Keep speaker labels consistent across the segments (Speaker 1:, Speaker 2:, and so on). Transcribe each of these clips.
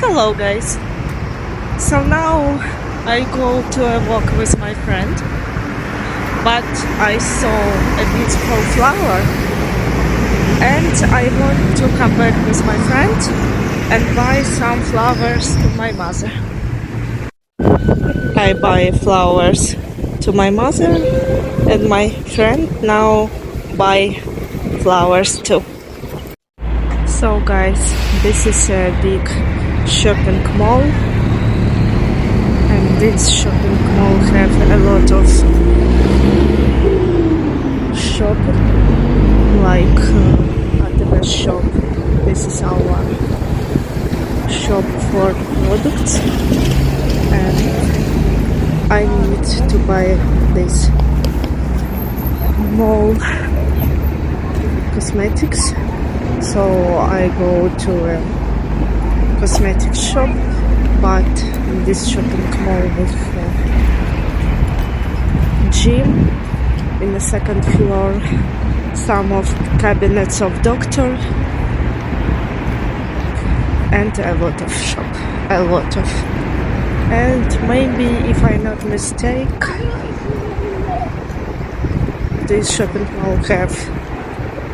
Speaker 1: Hello guys! So now I go to a walk with my friend, but I saw a beautiful flower and I want to come back with my friend and buy some flowers to my mother. I buy flowers to my mother and my friend now buy flowers too. So guys, this is a big shopping mall, and this shopping mall have a lot of shop, like at the shop. This is our shop for products, and I need to buy this mall cosmetics. So I go to a cosmetic shop, but in this shopping mall we have gym in the second floor, some of cabinets of doctor, and a lot of shop, and maybe, if I'm not mistake, this shopping mall have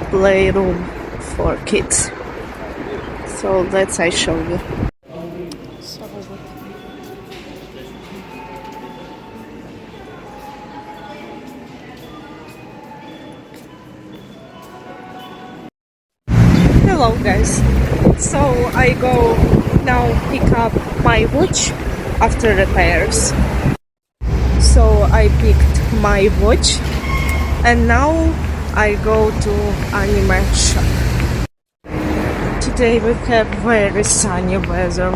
Speaker 1: playroom for kids. So let's I show you. Hello guys. So I go now pick up my watch after repairs. So I picked my watch and now I go to anime shop. Today we have very sunny weather,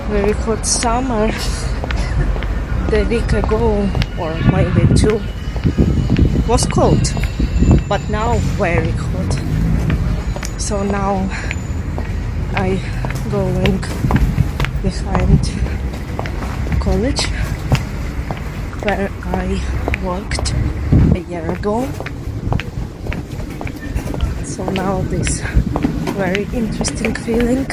Speaker 1: very hot summer. The week ago, or maybe two, was cold, but now very hot. So now I going behind college where I worked a year ago. So now this very interesting feeling.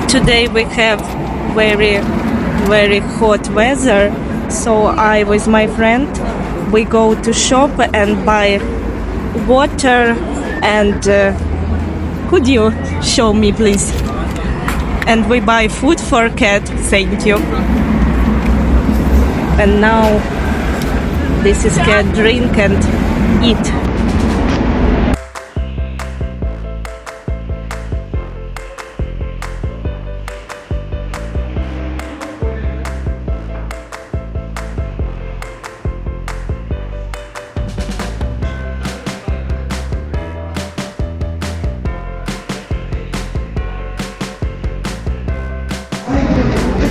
Speaker 1: Today we have very hot weather, so I with my friend we go to shop and buy water and could you show me please? And we buy food for cat, thank you. And now this is cat drink and eat.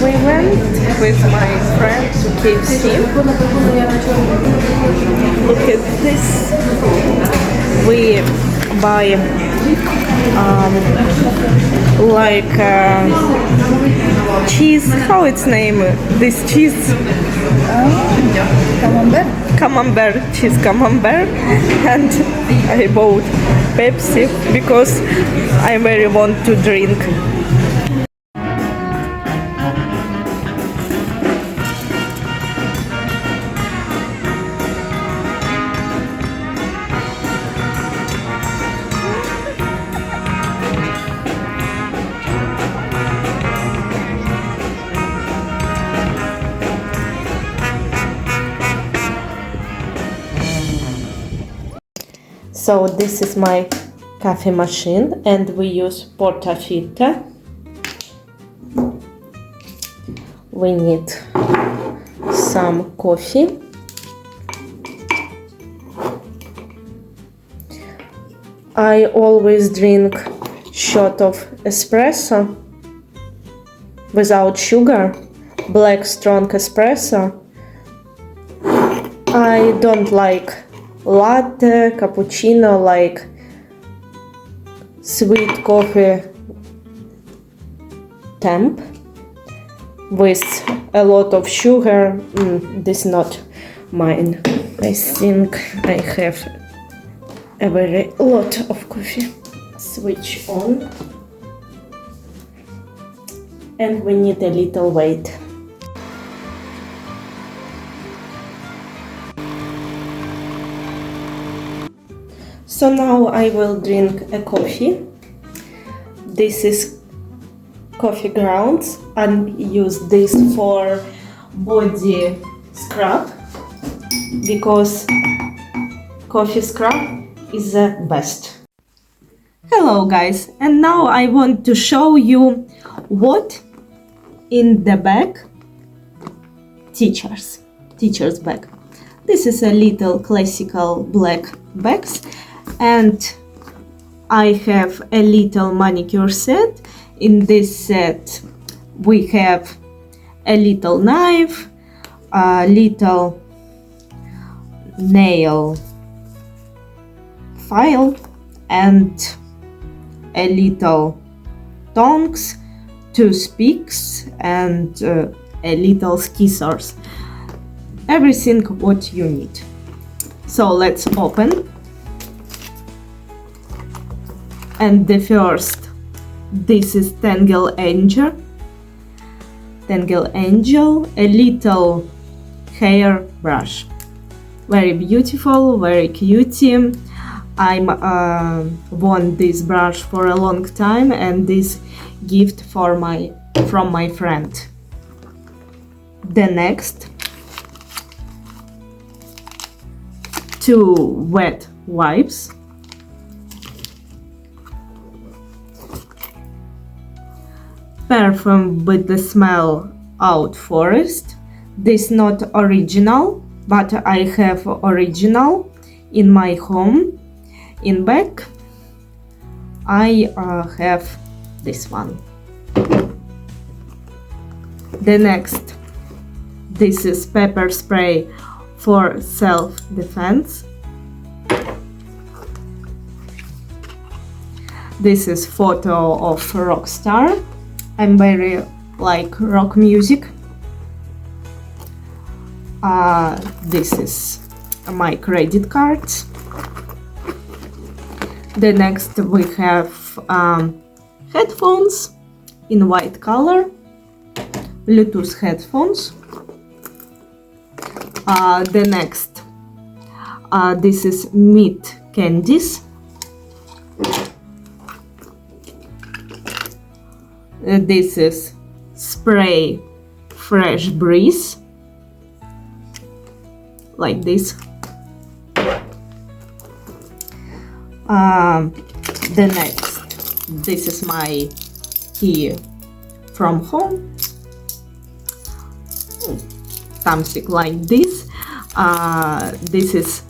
Speaker 1: We went with my friend to KFC. Look at this. We buy like cheese. How it's named? This cheese? Camembert. Cheese camembert. And I bought Pepsi because I very want to drink. So this is my coffee machine and we use portafilter. We need some coffee. I always drink shot of espresso without sugar, black strong espresso. I don't like latte, cappuccino, like sweet coffee temp with a lot of sugar. This is not mine. I think I have a very lot of coffee. Switch on. And we need a little wait. So now I will drink a coffee. This is coffee grounds, and use this for body scrub because coffee scrub is the best. Hello guys, and now I want to show you what in the bag. Teacher's bag. This is a little classical black bags, and I have a little manicure set. In this set we have a little knife, a little nail file, and a little tongs, toothpicks, and a little scissors. Everything what you need. So let's open. And the first, this is Tangle Angel, a little hair brush. Very beautiful, very cute. I want this brush for a long time, and this gift from my friend. The next, 2 wet wipes. Perfume with the smell out forest. This not original, but I have original in my home. In back I have this one. The next, this is pepper spray for self-defense. This is photo of rock star. I'm very like rock music. This is my credit card. The next we have headphones in white color, Bluetooth headphones. The next, this is meat candies. This is spray fresh breeze, like this. The next, this is my key from home, something like this. This is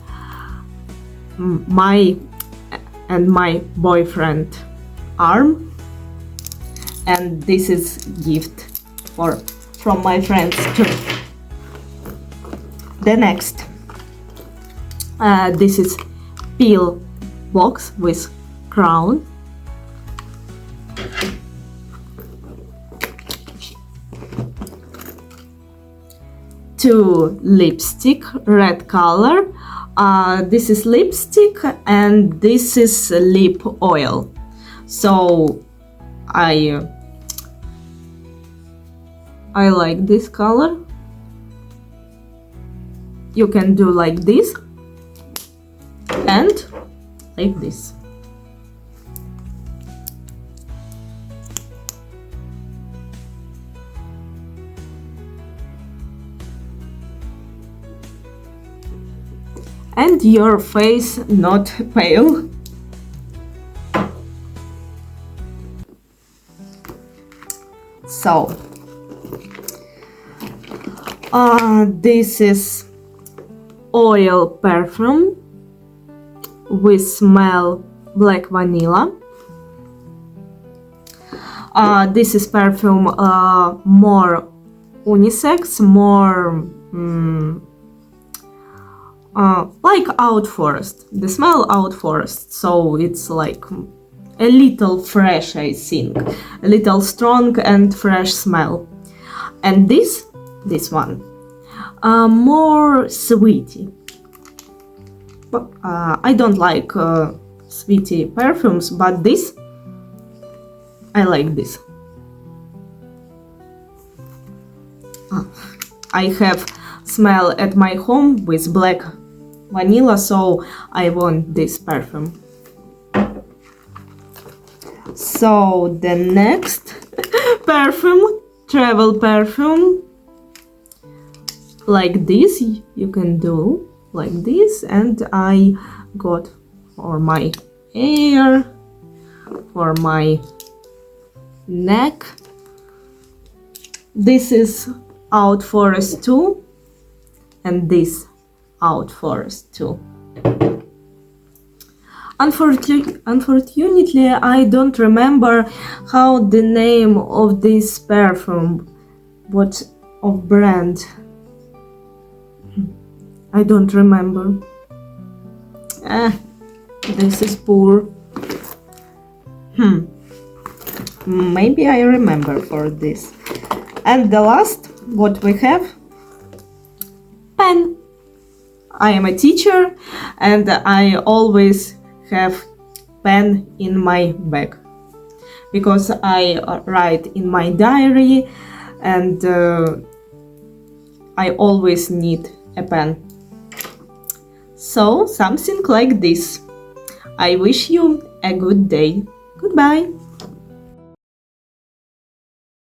Speaker 1: my and my boyfriend arm, and this is gift from my friends too. The next, this is peel box with crown. Two lipstick, red color. This is lipstick and this is lip oil. So I like this color. You can do like this and like this. And your face not pale. So this is oil perfume with smell black vanilla. This is perfume more unisex, more like out forest, the smell out forest, so it's like a little fresh, I think, a little strong and fresh smell. And this one, more sweety. But, I don't like sweety perfumes, but this, I like this. I have smell at my home with black vanilla, so I want this perfume. So the next perfume, travel perfume, like this, you can do like this, and I got for my hair, for my neck. This is out forest too, and this out forest too. Unfortunately, I don't remember how the name of this perfume, what of brand. I don't remember. This is poor. Maybe I remember for this. And the last, what we have, pen. I am a teacher and I always have pen in my bag because I write in my diary, and I always need a pen. So something like this. I wish you a good day. Goodbye.